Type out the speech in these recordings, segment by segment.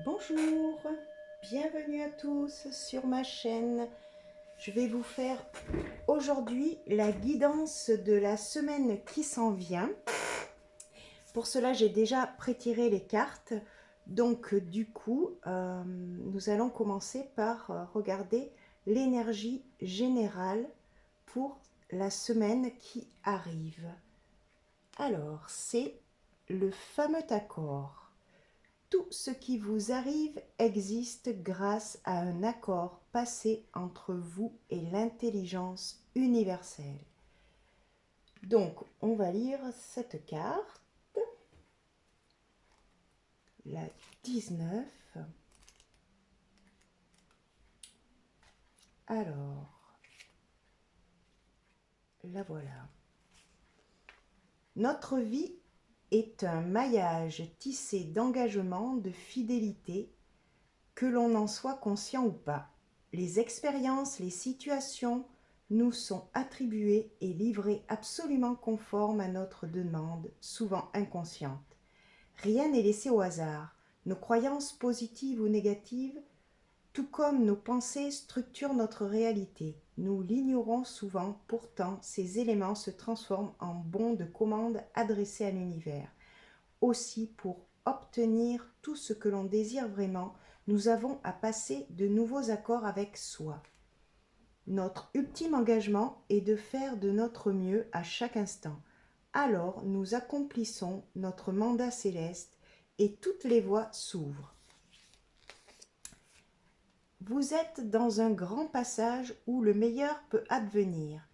Bonjour, bienvenue à tous sur ma chaîne. Je vais vous faire aujourd'hui la guidance de la semaine qui s'en vient. Pour cela, j'ai déjà pré-tiré les cartes. Donc du coup, nous allons commencer par regarder l'énergie générale pour la semaine qui arrive. Alors, c'est le fameux accord. Tout ce qui vous arrive existe grâce à un accord passé entre vous et l'intelligence universelle. Donc, on va lire cette carte, la 19. Alors, la voilà. Notre vie est un maillage tissé d'engagement, de fidélité, que l'on en soit conscient ou pas. Les expériences, les situations nous sont attribuées et livrées absolument conformes à notre demande, souvent inconsciente. Rien n'est laissé au hasard. Nos croyances positives ou négatives, tout comme nos pensées, structurent notre réalité. Nous l'ignorons souvent, pourtant ces éléments se transforment en bons de commande adressés à l'univers. Aussi, pour obtenir tout ce que l'on désire vraiment, nous avons à passer de nouveaux accords avec soi. Notre ultime engagement est de faire de notre mieux à chaque instant. Alors nous accomplissons notre mandat céleste et toutes les voies s'ouvrent. Vous êtes dans un grand passage où le meilleur peut advenir.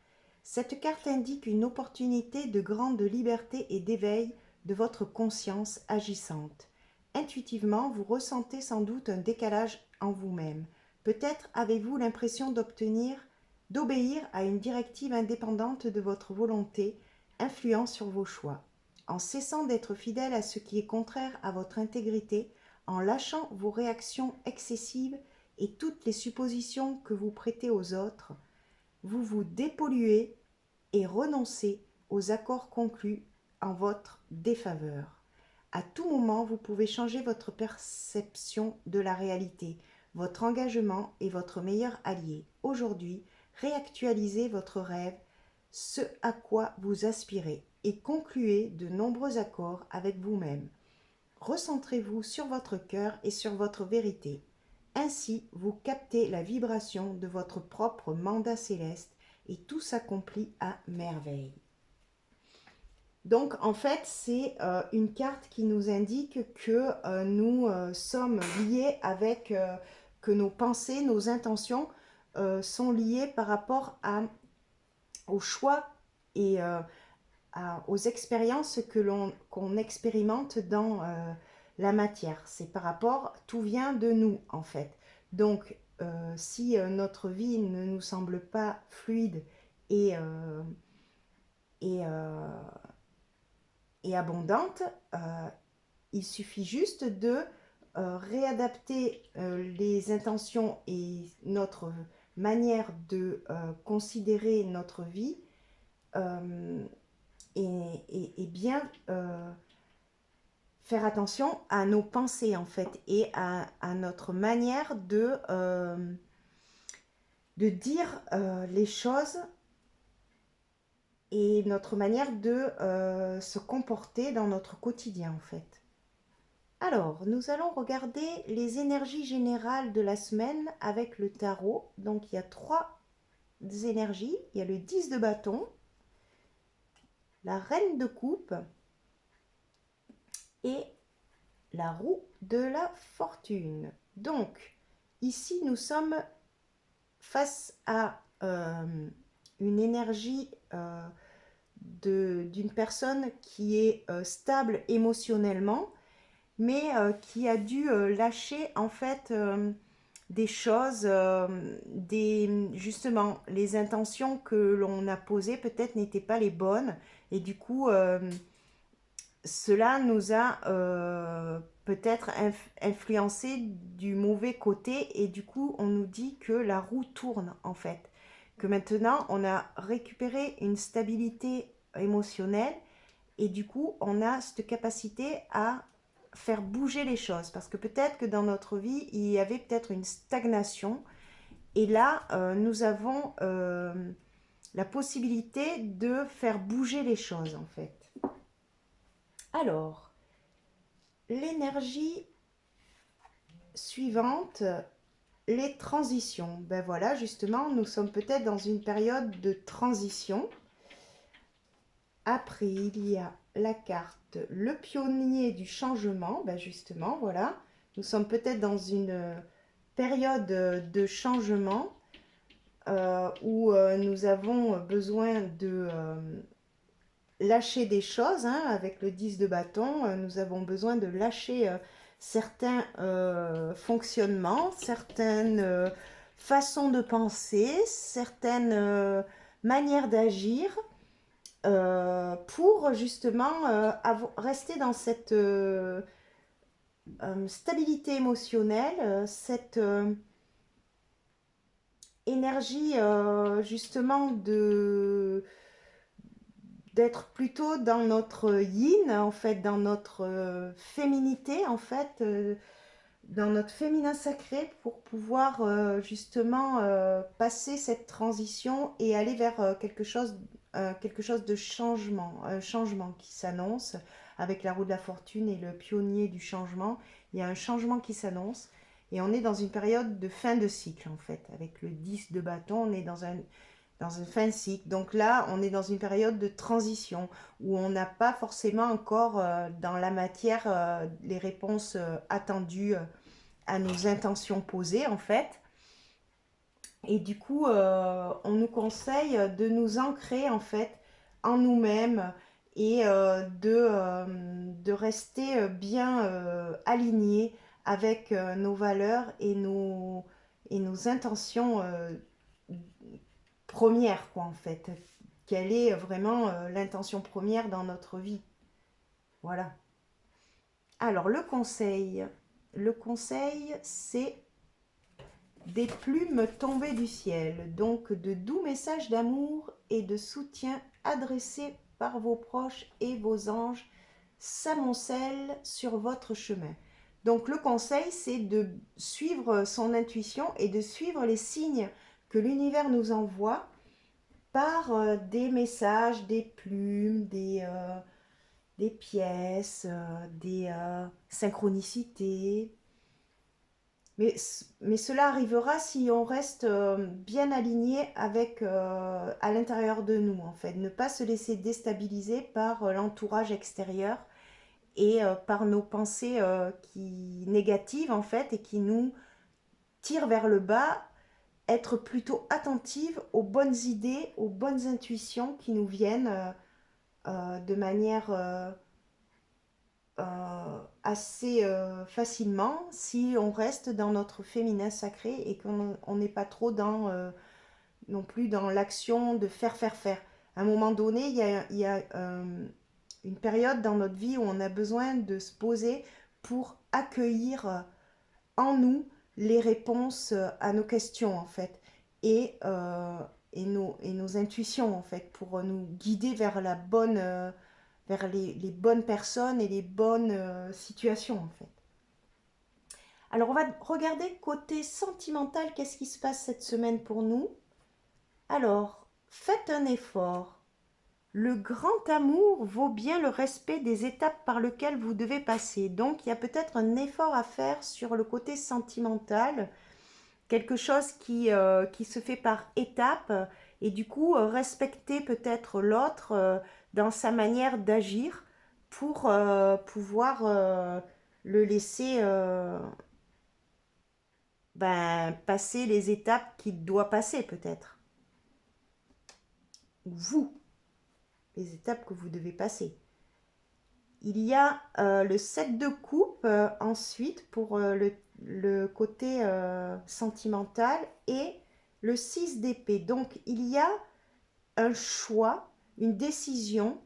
Cette carte indique une opportunité de grande liberté et d'éveil de votre conscience agissante. Intuitivement, vous ressentez sans doute un décalage en vous-même. Peut-être avez-vous l'impression d'obéir à une directive indépendante de votre volonté, influant sur vos choix. En cessant d'être fidèle à ce qui est contraire à votre intégrité, en lâchant vos réactions excessives et toutes les suppositions que vous prêtez aux autres, vous vous dépolluez et renoncez aux accords conclus en votre défaveur. À tout moment, vous pouvez changer votre perception de la réalité. Votre engagement est votre meilleur allié. Aujourd'hui, réactualisez votre rêve, ce à quoi vous aspirez, et concluez de nombreux accords avec vous-même. Recentrez-vous sur votre cœur et sur votre vérité. Ainsi, vous captez la vibration de votre propre mandat céleste et tout s'accomplit à merveille. Donc, en fait, c'est une carte qui nous indique que nous sommes liés avec, que nos pensées, nos intentions sont liées par rapport aux choix et aux expériences qu'on expérimente dans la matière. C'est par rapport, tout vient de nous en fait. Donc si notre vie ne nous semble pas fluide et, euh, et, euh, et abondante, il suffit juste de réadapter les intentions et notre manière de considérer notre vie euh, et bien faire attention à nos pensées en fait et à notre manière de dire les choses et notre manière de se comporter dans notre quotidien en fait. Alors, nous allons regarder les énergies générales de la semaine avec le tarot. Donc, il y a trois énergies. Il y a le 10 de bâton, la reine de coupe et la roue de la fortune. Donc, ici, nous sommes face à une énergie d'une personne qui est stable émotionnellement, mais qui a dû lâcher en fait des choses, justement, les intentions que l'on a posées peut-être n'étaient pas les bonnes, et du coup, cela nous a peut-être influencé du mauvais côté et du coup on nous dit que la roue tourne en fait. Que maintenant on a récupéré une stabilité émotionnelle et du coup on a cette capacité à faire bouger les choses. Parce que peut-être que dans notre vie, il y avait peut-être une stagnation. Et là, nous avons la possibilité de faire bouger les choses, en fait. Alors, l'énergie suivante, les transitions. Ben voilà, justement, nous sommes peut-être dans une période de transition. Après, il y a la carte le pionnier du changement. Ben justement, voilà, nous sommes peut-être dans une période de changement où nous avons besoin de lâcher des choses, hein, avec le 10 de bâton. Nous avons besoin de lâcher certains fonctionnements, certaines façons de penser, certaines manières d'agir pour justement rester dans cette stabilité émotionnelle, cette énergie justement d'être plutôt dans notre yin, en fait, dans notre féminité, en fait, dans notre féminin sacré, pour pouvoir justement passer cette transition et aller vers quelque chose de changement, un changement qui s'annonce avec la roue de la fortune et le pionnier du changement. Il y a un changement qui s'annonce et on est dans une période de fin de cycle, en fait. Avec le 10 de bâton, on est dans une fin de cycle. Donc là, on est dans une période de transition où on n'a pas forcément encore dans la matière les réponses attendues à nos intentions posées, en fait. Et du coup, on nous conseille de nous ancrer, en fait, en nous-mêmes et de rester bien alignés avec nos valeurs et nos intentions première, quoi, en fait. Quelle est vraiment l'intention première dans notre vie. Voilà. Alors, le conseil, c'est des plumes tombées du ciel. Donc, de doux messages d'amour et de soutien adressés par vos proches et vos anges s'amoncellent sur votre chemin. Donc, le conseil, c'est de suivre son intuition et de suivre les signes que l'univers nous envoie par des messages, des plumes, des pièces, des synchronicités. Mais cela arrivera si on reste bien aligné avec à l'intérieur de nous, en fait. Ne pas se laisser déstabiliser par l'entourage extérieur et par nos pensées négatives, en fait, et qui nous tirent vers le bas. Être plutôt attentive aux bonnes idées, aux bonnes intuitions qui nous viennent de manière assez facilement si on reste dans notre féminin sacré et qu'on n'est pas trop non plus dans l'action de faire, faire, faire. À un moment donné, il y a une période dans notre vie où on a besoin de se poser pour accueillir en nous les réponses à nos questions, en fait, et nos intuitions, en fait, pour nous guider vers vers les bonnes personnes et les bonnes situations, en fait. Alors, on va regarder côté sentimental, qu'est-ce qui se passe cette semaine pour nous. Alors, faites un effort. Le grand amour vaut bien le respect des étapes par lesquelles vous devez passer. Donc, il y a peut-être un effort à faire sur le côté sentimental, quelque chose qui se fait par étapes, et du coup, respecter peut-être l'autre dans sa manière d'agir pour pouvoir le laisser passer les étapes qu'il doit passer peut-être. Ou vous, les étapes que vous devez passer. Il y a le 7 de coupe ensuite pour le côté sentimental et le 6 d'épée. Donc il y a un choix, une décision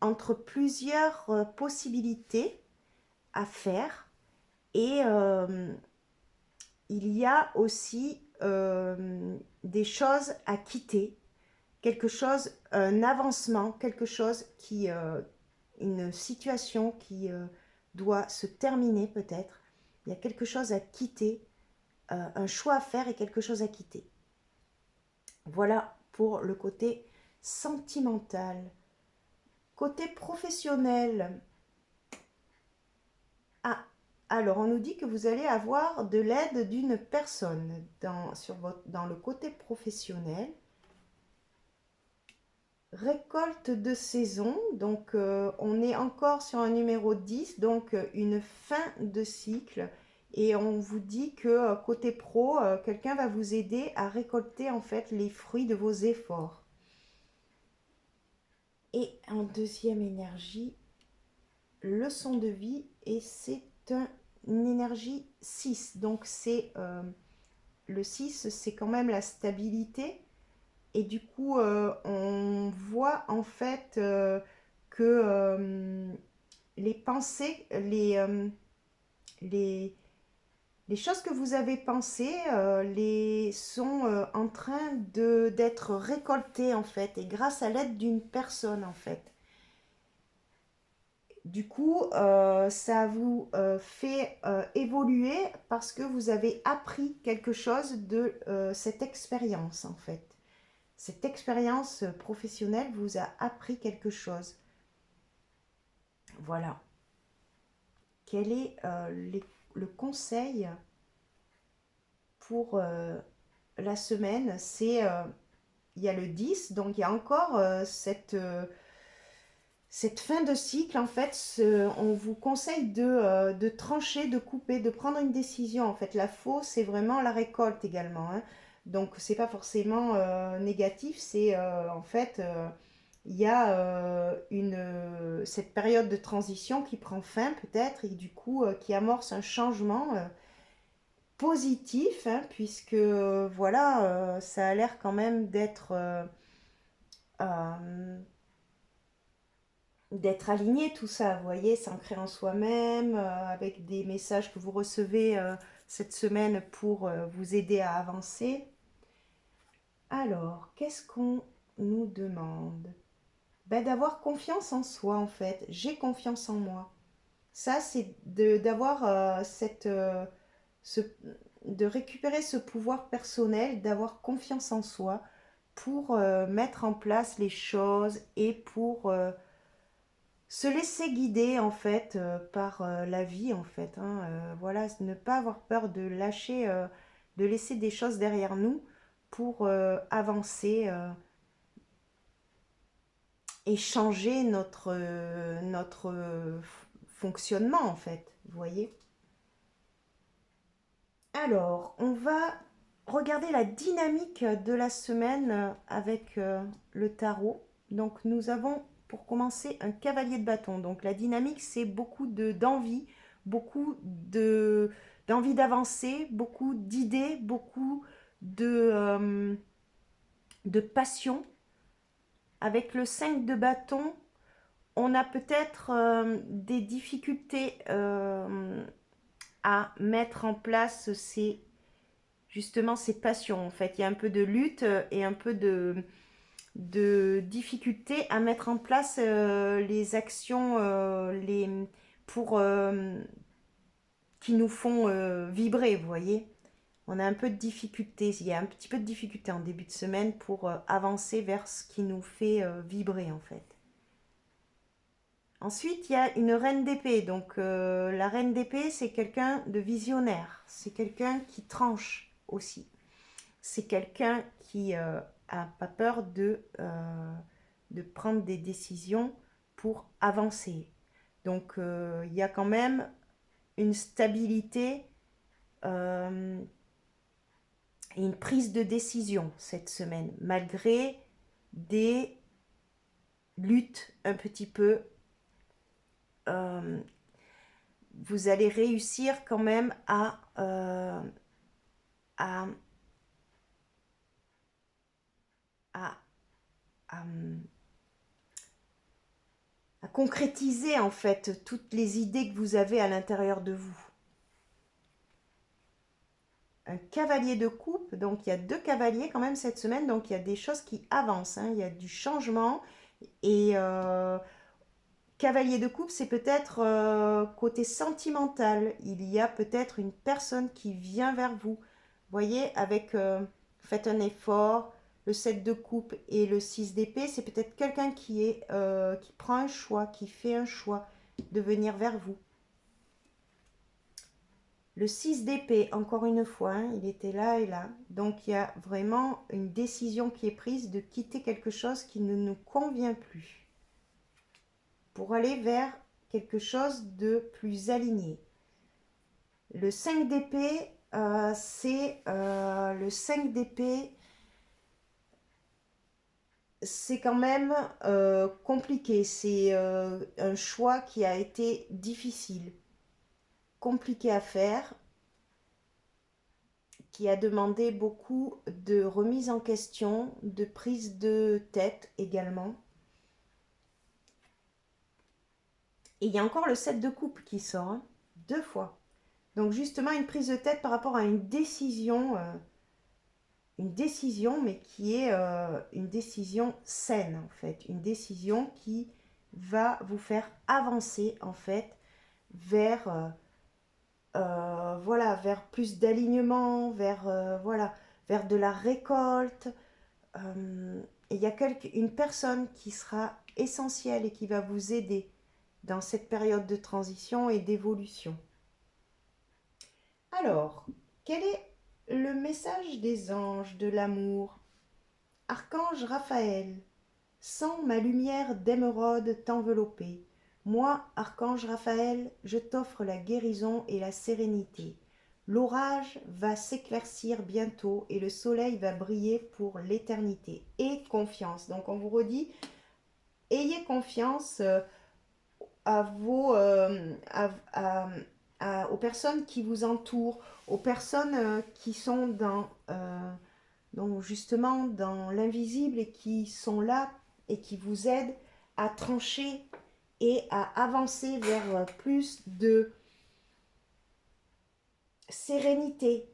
entre plusieurs possibilités à faire et il y a aussi des choses à quitter, quelque chose, un avancement, quelque chose une situation qui doit se terminer peut-être. Il y a quelque chose à quitter, un choix à faire et quelque chose à quitter. Voilà pour le côté sentimental. Côté professionnel, ah, alors on nous dit que vous allez avoir de l'aide d'une personne dans le côté professionnel. Récolte de saison, donc on est encore sur un numéro 10, donc une fin de cycle. Et on vous dit que côté pro, quelqu'un va vous aider à récolter en fait les fruits de vos efforts. Et en deuxième énergie, leçon de vie, et c'est une énergie 6. Donc c'est le 6, c'est quand même la stabilité. Et du coup, on voit en fait que les pensées, les choses que vous avez pensées sont en train d'être récoltées en fait, et grâce à l'aide d'une personne en fait. Du coup, ça vous fait évoluer parce que vous avez appris quelque chose de cette expérience en fait. Cette expérience professionnelle vous a appris quelque chose. Voilà. Quel est le conseil pour la semaine? C'est il y a le 10, donc il y a encore cette fin de cycle. En fait, on vous conseille de trancher, de couper, de prendre une décision. En fait, la faux, c'est vraiment la récolte également, hein. Donc, c'est pas forcément négatif, c'est en fait il y a cette période de transition qui prend fin peut-être et du coup qui amorce un changement positif, hein, puisque voilà, ça a l'air quand même euh, d'être aligné tout ça, vous voyez, s'ancrer en soi-même, avec des messages que vous recevez cette semaine pour vous aider à avancer. Alors, qu'est-ce qu'on nous demande? Ben, d'avoir confiance en soi en fait. J'ai confiance en moi. Ça, c'est d'avoir ce, de récupérer ce pouvoir personnel, d'avoir confiance en soi pour mettre en place les choses et pour se laisser guider en fait par la vie en fait, hein. Voilà, ne pas avoir peur de lâcher, de laisser des choses derrière nous pour avancer et changer notre fonctionnement en fait, vous voyez. Alors, on va regarder la dynamique de la semaine avec le tarot. Donc, nous avons pour commencer un cavalier de bâton. Donc, la dynamique, c'est beaucoup d'envie, beaucoup d'envie d'avancer, beaucoup d'idées, beaucoup de passion. Avec le 5 de bâton, on a peut-être des difficultés à mettre en place justement ces passions. En fait, il y a un peu de lutte et un peu de difficulté à mettre en place les actions pour qui nous font vibrer, vous voyez. On a un peu de difficulté, il y a un petit peu de difficulté en début de semaine pour avancer vers ce qui nous fait vibrer en fait. Ensuite, il y a une reine d'épée. Donc, la reine d'épée, c'est quelqu'un de visionnaire. C'est quelqu'un qui tranche aussi. C'est quelqu'un qui a pas peur de prendre des décisions pour avancer. Donc, il y a quand même une stabilité et une prise de décision cette semaine, malgré des luttes un petit peu. Vous allez réussir quand même à, à, à, à concrétiser en fait toutes les idées que vous avez à l'intérieur de vous. Un cavalier de coupe, donc il y a 2 cavaliers quand même cette semaine, donc il y a des choses qui avancent, hein, il y a du changement et cavalier de coupe, c'est peut-être côté sentimental. Il y a peut-être une personne qui vient vers vous. Voyez, avec faites un effort, le 7 de coupe et le 6 d'épée, c'est peut-être quelqu'un qui prend un choix, qui fait un choix de venir vers vous. Le 6 d'épée, encore une fois, hein, il était là et là. Donc, il y a vraiment une décision qui est prise de quitter quelque chose qui ne nous convient plus pour aller vers quelque chose de plus aligné. Le 5 d'épée, le 5 d'épée, c'est quand même compliqué. C'est un choix qui a été difficile, compliqué à faire, qui a demandé beaucoup de remise en question, de prise de tête également. Et il y a encore le 7 de coupe qui sort, hein, 2 fois. Donc justement une prise de tête par rapport à une décision, mais qui est une décision saine en fait. Une décision qui va vous faire avancer en fait vers voilà, vers plus d'alignement, voilà, vers de la récolte. Et il y a une personne qui sera essentielle et qui va vous aider dans cette période de transition et d'évolution. Alors, quel est le message des anges de l'amour? Archange Raphaël, sens ma lumière d'émeraude t'envelopper. Moi, Archange Raphaël, je t'offre la guérison et la sérénité. L'orage va s'éclaircir bientôt et le soleil va briller pour l'éternité. Et confiance. Donc on vous redit, ayez confiance à vos, aux personnes qui vous entourent, aux personnes qui sont donc justement dans l'invisible et qui sont là et qui vous aident à trancher et à avancer vers plus de sérénité.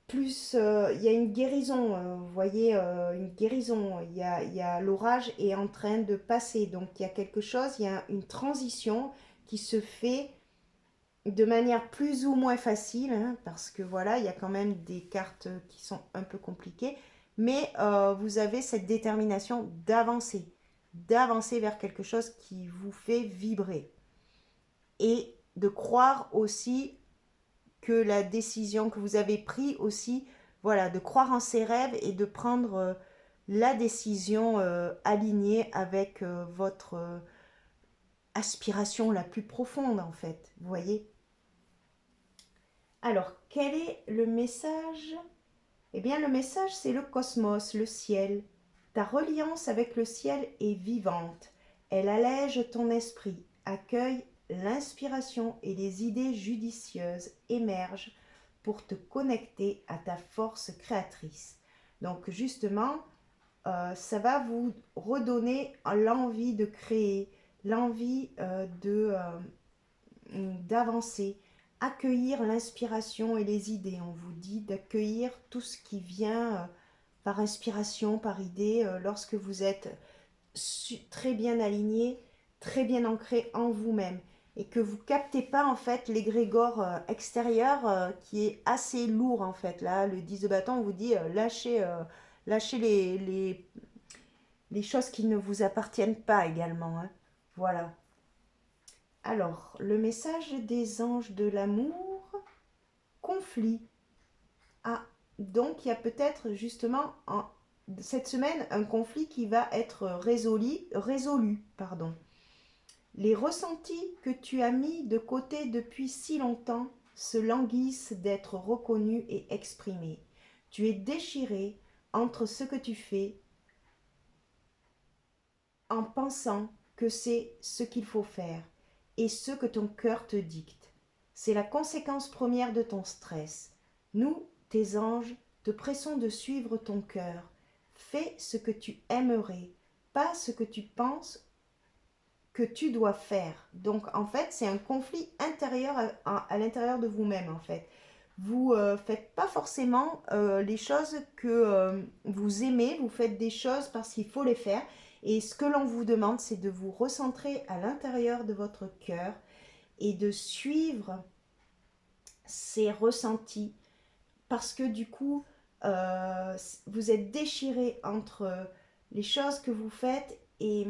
Plus, il y a une guérison, vous voyez, une guérison. Il y a l'orage est en train de passer. Donc il y a quelque chose, il y a une transition qui se fait de manière plus ou moins facile, hein, parce que voilà, il y a quand même des cartes qui sont un peu compliquées, mais vous avez cette détermination d'avancer vers quelque chose qui vous fait vibrer. Et de croire aussi que la décision que vous avez prise aussi, voilà, de croire en ses rêves et de prendre la décision alignée avec votre aspiration la plus profonde en fait, vous voyez. Alors, quel est le message? Eh bien, le message, c'est le cosmos, le ciel. Ta reliance avec le ciel est vivante. Elle allège ton esprit, accueille l'inspiration et les idées judicieuses émergent pour te connecter à ta force créatrice. Donc, justement, ça va vous redonner l'envie de créer, l'envie d'avancer, accueillir l'inspiration et les idées. On vous dit d'accueillir tout ce qui vient par inspiration, par idée, lorsque vous êtes très bien aligné, très bien ancré en vous-même et que vous captez pas en fait l'égrégore extérieur qui est assez lourd en fait. Là, le 10 de bâton, on vous dit lâchez les choses qui ne vous appartiennent pas également. Hein. Voilà. Alors, le message des anges de l'amour, conflit. Ah, donc il y a peut-être justement cette semaine un conflit qui va être résolu. Pardon. Les ressentis que tu as mis de côté depuis si longtemps se languissent d'être reconnus et exprimés. Tu es déchiré entre ce que tu fais en pensant que c'est ce qu'il faut faire et ce que ton cœur te dicte. C'est la conséquence première de ton stress. Nous, tes anges, te pressons de suivre ton cœur. Fais ce que tu aimerais, pas ce que tu penses que tu dois faire. Donc en fait, c'est un conflit intérieur à l'intérieur de vous-même en fait. Vous faites pas forcément les choses que vous aimez, vous faites des choses parce qu'il faut les faire Et ce que l'on vous demande, c'est de vous recentrer à l'intérieur de votre cœur et de suivre ces ressentis, parce que du coup, vous êtes déchiré entre les choses que vous faites et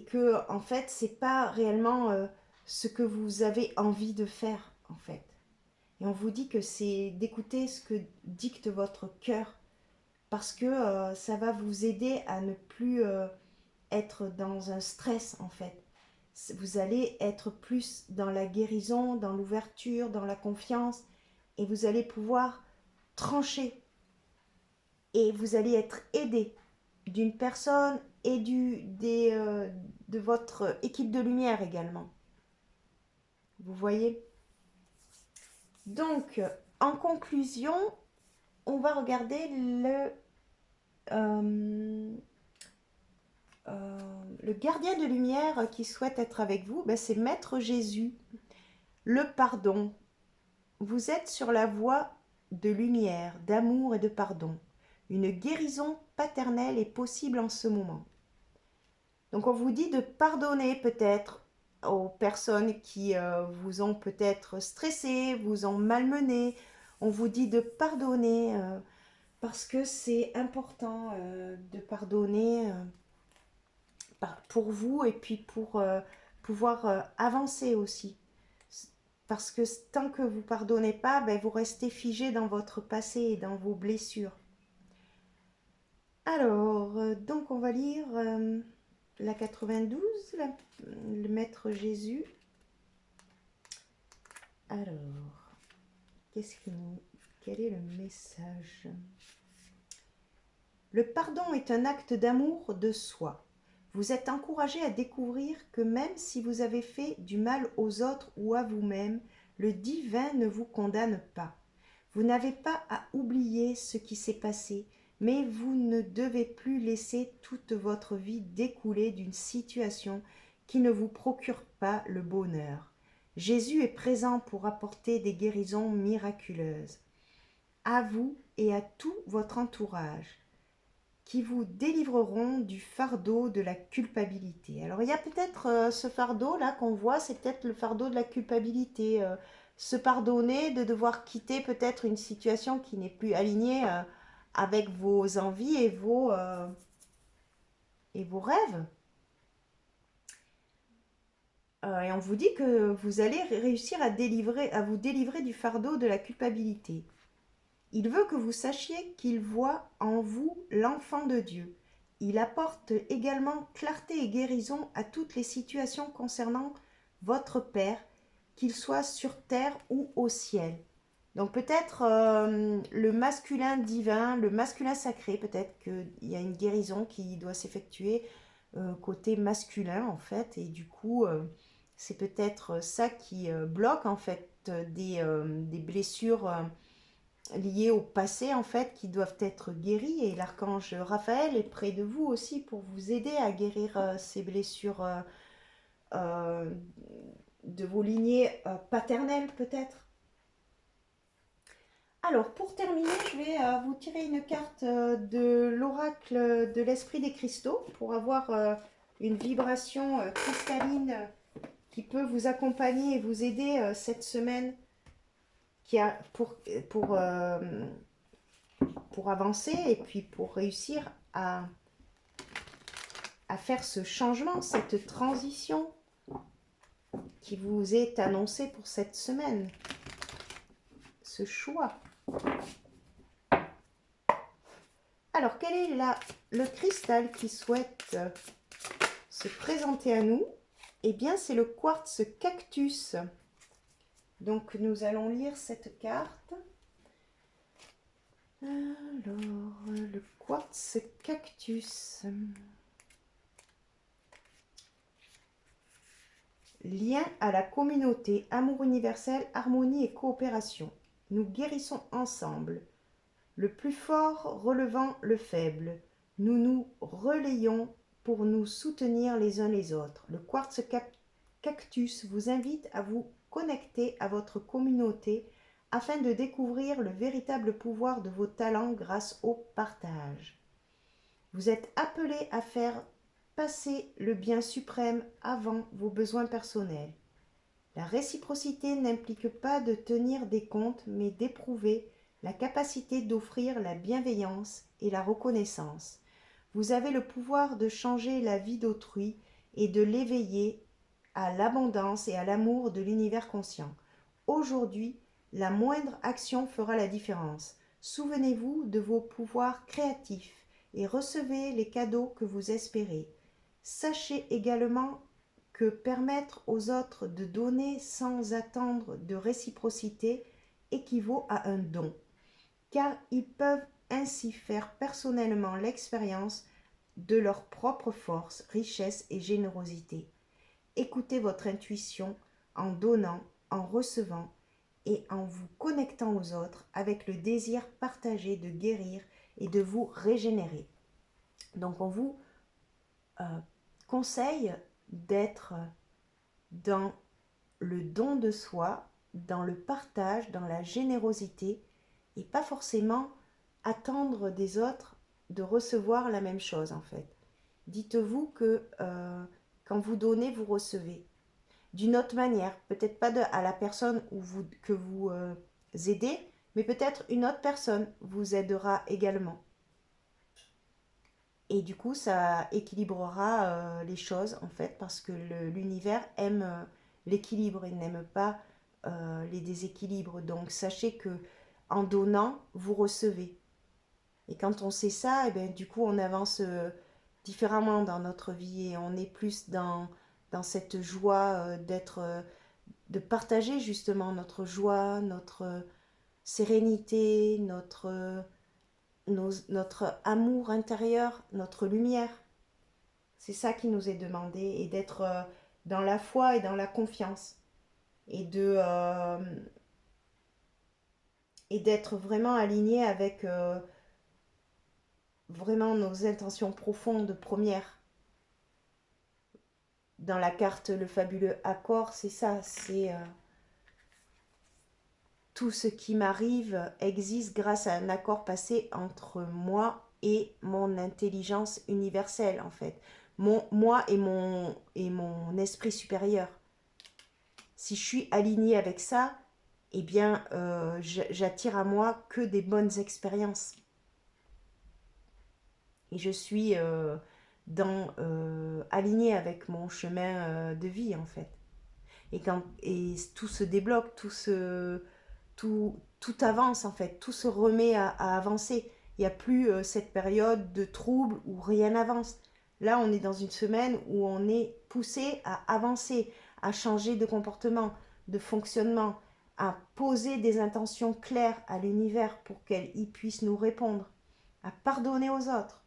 que en fait c'est pas réellement ce que vous avez envie de faire en fait. Et on vous dit que c'est d'écouter ce que dicte votre cœur, parce que ça va vous aider à ne plus être dans un stress en fait. Vous allez être plus dans la guérison, dans l'ouverture, dans la confiance, et vous allez pouvoir trancher, et vous allez être aidé d'une personne et de votre équipe de lumière également. Vous voyez? Donc, en conclusion, on va regarder le gardien de lumière qui souhaite être avec vous. Ben, c'est Maître Jésus. Le pardon. Vous êtes sur la voie de lumière, d'amour et de pardon. Une guérison paternelle est possible en ce moment. Donc on vous dit de pardonner peut-être aux personnes qui vous ont peut-être stressé, vous ont malmené. On vous dit de pardonner parce que c'est important de pardonner pour vous et puis pour pouvoir avancer aussi. Parce que tant que vous ne pardonnez pas, ben, vous restez figé dans votre passé et dans vos blessures. Alors, donc on va lire la 92, le Maître Jésus. Alors, quel est le message? Le pardon est un acte d'amour de soi. Vous êtes encouragé à découvrir que même si vous avez fait du mal aux autres ou à vous-même, le divin ne vous condamne pas. Vous n'avez pas à oublier ce qui s'est passé, mais vous ne devez plus laisser toute votre vie découler d'une situation qui ne vous procure pas le bonheur. Jésus est présent pour apporter des guérisons miraculeuses à vous et à tout votre entourage, qui vous délivreront du fardeau de la culpabilité. Alors il y a peut-être ce fardeau là qu'on voit, c'est peut-être le fardeau de la culpabilité, se pardonner de devoir quitter peut-être une situation qui n'est plus alignée avec vos envies et vos rêves. Et on vous dit que vous allez réussir à vous délivrer du fardeau de la culpabilité. Il veut que vous sachiez qu'il voit en vous l'enfant de Dieu. Il apporte également clarté et guérison à toutes les situations concernant votre Père, qu'il soit sur terre ou au ciel. Donc peut-être le masculin divin, le masculin sacré, peut-être qu'il y a une guérison qui doit s'effectuer côté masculin en fait, et du coup c'est peut-être ça qui bloque en fait des blessures liées au passé en fait qui doivent être guéries, et l'archange Raphaël est près de vous aussi pour vous aider à guérir ces blessures euh, de vos lignées paternelles peut-être. Alors pour terminer, je vais vous tirer une carte de l'oracle de l'esprit des cristaux pour avoir une vibration cristalline qui peut vous accompagner et vous aider cette semaine pour avancer et puis pour réussir à faire ce changement, cette transition qui vous est annoncée pour cette semaine, ce choix. Alors, quel est le cristal qui souhaite se présenter à nous? Eh bien, c'est le quartz cactus. Donc, nous allons lire cette carte. Alors, le quartz cactus. Lien à la communauté, amour universel, harmonie et coopération. Nous guérissons ensemble. Le plus fort relevant le faible. Nous nous relayons pour nous soutenir les uns les autres. Le quartz cactus vous invite à vous connecter à votre communauté afin de découvrir le véritable pouvoir de vos talents grâce au partage. Vous êtes appelé à faire passer le bien suprême avant vos besoins personnels. La réciprocité n'implique pas de tenir des comptes, mais d'éprouver la capacité d'offrir la bienveillance et la reconnaissance. Vous avez le pouvoir de changer la vie d'autrui et de l'éveiller à l'abondance et à l'amour de l'univers conscient. Aujourd'hui, la moindre action fera la différence. Souvenez-vous de vos pouvoirs créatifs et recevez les cadeaux que vous espérez. Sachez également que permettre aux autres de donner sans attendre de réciprocité équivaut à un don, car ils peuvent ainsi faire personnellement l'expérience de leur propre force, richesse et générosité. Écoutez votre intuition en donnant, en recevant et en vous connectant aux autres avec le désir partagé de guérir et de vous régénérer. Donc on vous conseille d'être dans le don de soi, dans le partage, dans la générosité et pas forcément attendre des autres de recevoir la même chose en fait. Dites-vous que quand vous donnez, vous recevez. D'une autre manière, peut-être pas à la personne que vous aidez, mais peut-être une autre personne vous aidera également. Et du coup, ça équilibrera les choses, en fait, parce que l'univers aime l'équilibre, il n'aime pas les déséquilibres. Donc, sachez que en donnant, vous recevez. Et quand on sait ça, et bien, du coup, on avance différemment dans notre vie et on est plus dans cette joie de partager justement notre joie, notre sérénité, notre amour intérieur, notre lumière. C'est ça qui nous est demandé et d'être dans la foi et dans la confiance et d'être vraiment aligné avec vraiment nos intentions profondes premières. Dans la carte Le Fabuleux Accord, c'est ça, c'est tout ce qui m'arrive existe grâce à un accord passé entre moi et mon intelligence universelle en fait. Moi et mon esprit supérieur. Si je suis alignée avec ça, eh bien j'attire à moi que des bonnes expériences. Et je suis alignée avec mon chemin de vie en fait. Et tout se débloque, tout avance en fait, tout se remet à avancer. Il n'y a plus cette période de trouble où rien n'avance. Là, on est dans une semaine où on est poussé à avancer, à changer de comportement, de fonctionnement, à poser des intentions claires à l'univers pour qu'il puisse nous répondre, à pardonner aux autres,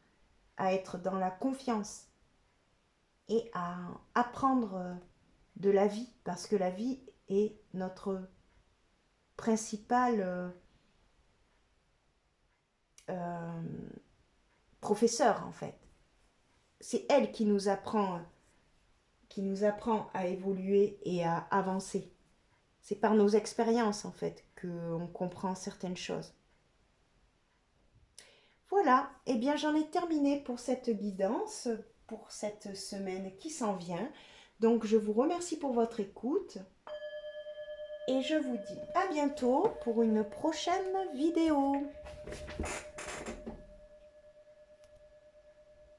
à être dans la confiance et à apprendre de la vie, parce que la vie est notre principal professeur en fait. C'est elle qui nous apprend à évoluer et à avancer. C'est par nos expériences en fait qu'on comprend certaines choses. Voilà, et bien j'en ai terminé pour cette guidance, pour cette semaine qui s'en vient. Donc je vous remercie pour votre écoute et je vous dis à bientôt pour une prochaine vidéo.